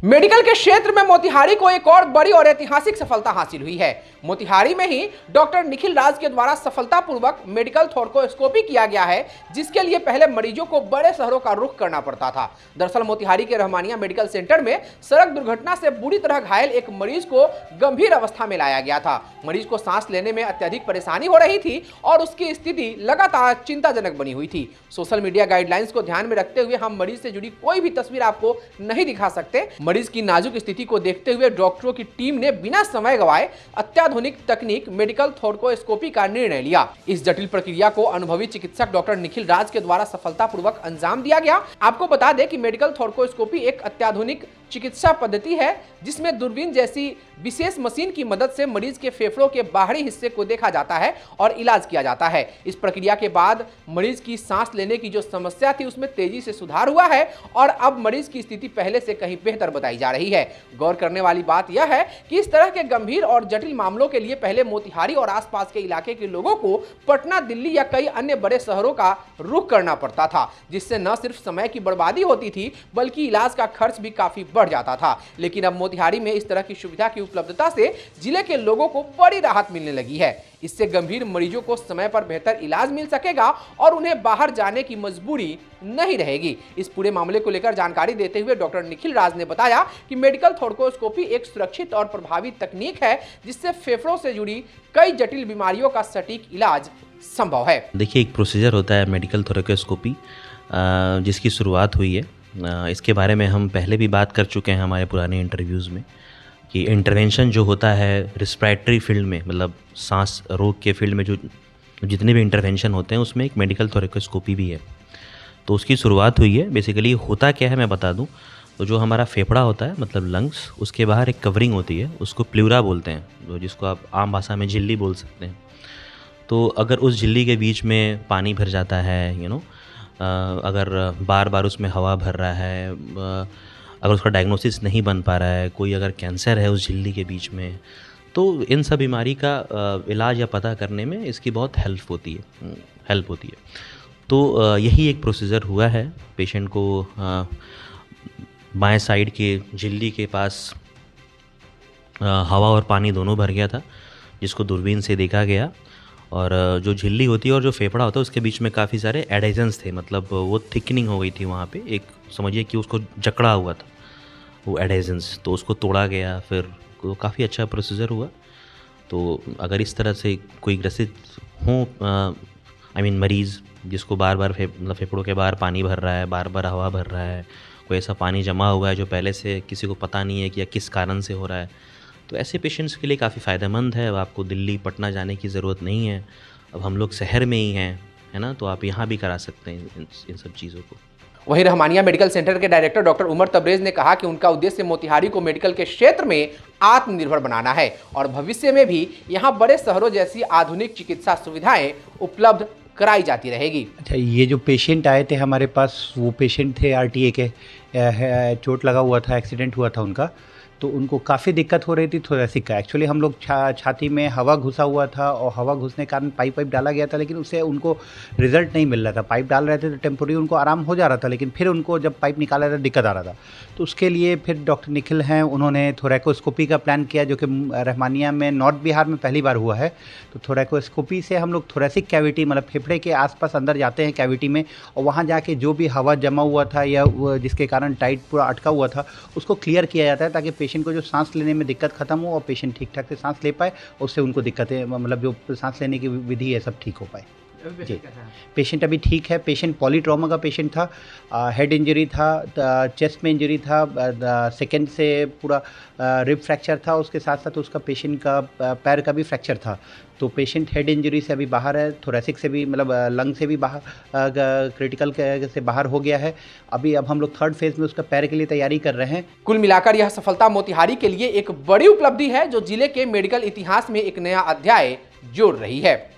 Medical के क्षेत्र में मोतिहारी को एक और बड़ी और ऐतिहासिक सफलता हासिल हुई है। मोतिहारी में ही डॉक्टर निखिल राज के द्वारा सफलतापूर्वक मेडिकल थोरकोस्कोपी किया गया है, जिसके लिए पहले मरीजों को बड़े शहरों का रुख करना पड़ता था। दरअसल मोतिहारी के रहमानिया मेडिकल सेंटर में सड़क दुर्घटना से बुरी तरह घायल एक मरीज को गंभीर अवस्था में लाया गया था। मरीज को सांस लेने में अत्यधिक परेशानी हो रही थी और उसकी स्थिति लगातार चिंताजनक बनी हुई थी। सोशल मीडिया गाइडलाइंस को ध्यान में रखते हुए हम मरीज से जुड़ी कोई भी तस्वीर आपको नहीं दिखा सकते। मरीज की नाजुक स्थिति को देखते हुए डॉक्टरों की टीम ने बिना समय गवाए अत्याधुनिक तकनीक मेडिकल थोरकोस्कोपी का निर्णय लिया। इस जटिल प्रक्रिया को अनुभवी चिकित्सक डॉक्टर निखिल राज के द्वारा सफलतापूर्वक अंजाम दिया गया। आपको बता दें कि मेडिकल थोरकोस्कोपी एक अत्याधुनिक चिकित्सा पद्धति है, जिसमें दूरबीन जैसी विशेष मशीन की मदद से मरीज के फेफड़ों के बाहरी हिस्से को देखा जाता है और इलाज किया जाता है। इस प्रक्रिया के बाद मरीज की सांस लेने की जो समस्या थी उसमें तेजी से सुधार हुआ है और अब मरीज की स्थिति पहले से कहीं बेहतर बताई जा रही है। गौर करने वाली बात यह है कि इस तरह के गंभीर और जटिल मामलों के लिए पहले मोतिहारी और आसपास के इलाके के लोगों को पटना, दिल्ली या कई अन्य बड़े शहरों का रुख करना पड़ता था, जिससे न सिर्फ समय की बर्बादी होती थी बल्कि इलाज का खर्च भी काफी बढ़ जाता था। लेकिन अब मोतिहारी में इस तरह की सुविधा की उपलब्धता से जिले के लोगों को बड़ी राहत मिलने लगी है। इससे गंभीर मरीजों को समय पर बेहतर इलाज मिल सकेगा और उन्हें बाहर जाने की मजबूरी नहीं रहेगी। इस पूरे मामले को लेकर जानकारी देते हुए डॉक्टर निखिल राज ने बताया कि मेडिकल थोरकोस्कोपी एक सुरक्षित और प्रभावी तकनीक है, जिससे फेफड़ों से जुड़ी कई जटिल बीमारियों का सटीक इलाज संभव है। देखिए, एक प्रोसीजर होता है मेडिकल थोरकोस्कोपी, जिसकी शुरुआत हुई है। इसके बारे में हम पहले भी बात कर चुके हैं हमारे पुराने इंटरव्यूज़ में कि इंटरवेंशन जो होता है रिस्पिरेटरी फील्ड में, मतलब सांस रोग के फील्ड में जो जितने भी इंटरवेंशन होते हैं उसमें एक मेडिकल थोरकोस्कोपी भी है। तो उसकी शुरुआत हुई है। बेसिकली होता क्या है मैं बता दूं, तो जो हमारा फेफड़ा होता है मतलब लंग्स, उसके बाहर एक कवरिंग होती है, उसको प्लूरा बोलते हैं, जिसको आप आम भाषा में झिल्ली बोल सकते हैं। तो अगर उस झिल्ली के बीच में पानी भर जाता है, अगर बार बार उसमें हवा भर रहा है, अगर उसका डायग्नोसिस नहीं बन पा रहा है, कोई अगर कैंसर है उस झिल्ली के बीच में, तो इन सब बीमारी का इलाज या पता करने में इसकी बहुत हेल्प होती है। तो यही एक प्रोसीजर हुआ है। पेशेंट को बाएं साइड के झिल्ली के पास हवा और पानी दोनों भर गया था, जिसको दूरबीन से देखा गया। और जो झिल्ली होती है और जो फेफड़ा होता है उसके बीच में काफ़ी सारे एडेजन्स थे, मतलब वो थिकनिंग हो गई थी वहाँ पे, एक समझिए कि उसको जकड़ा हुआ था वो एडेजन्स, तो उसको तोड़ा गया। फिर काफ़ी अच्छा प्रोसीजर हुआ। तो अगर इस तरह से कोई ग्रसित हो मरीज़ जिसको बार बार मतलब फेफड़ों के बाहर पानी भर रहा है, बार बार हवा भर रहा है, कोई ऐसा पानी जमा हुआ है जो पहले से किसी को पता नहीं है कि या किस कारण से हो रहा है, तो ऐसे पेशेंट्स के लिए काफ़ी फ़ायदेमंद है। अब आपको दिल्ली, पटना जाने की ज़रूरत नहीं है। अब हम लोग शहर में ही हैं, है ना, तो आप यहाँ भी करा सकते हैं इन सब चीज़ों को। वहीं रहमानिया मेडिकल सेंटर के डायरेक्टर डॉक्टर उमर तबरेज ने कहा कि उनका उद्देश्य मोतिहारी को मेडिकल के क्षेत्र में आत्मनिर्भर बनाना है और भविष्य में भी यहाँ बड़े शहरों जैसी आधुनिक चिकित्सा सुविधाएं उपलब्ध कराई जाती रहेगी। अच्छा, ये जो पेशेंट आए थे हमारे पास, वो पेशेंट थे आरटीए के, चोट लगा हुआ था, एक्सीडेंट हुआ था उनका, तो उनको काफ़ी दिक्कत हो रही थी थोरेसिक का। एक्चुअली हम लोग छाती में हवा घुसा हुआ था और हवा घुसने के कारण पाइप डाला गया था, लेकिन उससे उनको रिजल्ट नहीं मिल रहा था। पाइप डाल रहे थे तो टेम्पोरी उनको आराम हो जा रहा था, लेकिन फिर उनको जब पाइप निकाला था दिक्कत आ रहा था। तो उसके लिए फिर डॉक्टर निखिल हैं, उन्होंने थोरैकोस्कोपी का प्लान किया, जो कि रहमानिया में नॉर्थ बिहार में पहली बार हुआ है। तो थोरैकोस्कोपी से हम लोग थोरेसिक कैविटी, मतलब फेफड़े के आसपास अंदर जाते हैं कैविटी में, और वहाँ जाके जो भी हवा जमा हुआ था या जिसके कारण टाइट पूरा अटका हुआ था उसको क्लियर किया जाता है, ताकि पेशेंट को जो सांस लेने में दिक्कत खत्म हो और पेशेंट ठीक ठाक से सांस ले पाए, उससे उनको दिक्कतें, मतलब जो सांस लेने की विधि है सब ठीक हो पाए। जी, पेशेंट अभी ठीक है। पेशेंट पॉलीट्रॉमा का पेशेंट था, हेड इंजरी था, चेस्ट में इंजरी था, सेकंड से पूरा रिब फ्रैक्चर था, उसके साथ साथ उसका पेशेंट का पैर का भी फ्रैक्चर था। तो पेशेंट हेड इंजरी से अभी बाहर है, थोरेसिक से भी, मतलब लंग से भी बाहर, क्रिटिकल से बाहर हो गया है। अब हम लोग थर्ड फेज में उसका पैर के लिए तैयारी कर रहे हैं। कुल मिलाकर यह सफलता मोतिहारी के लिए एक बड़ी उपलब्धि है, जो जिले के मेडिकल इतिहास में एक नया अध्याय जोड़ रही है।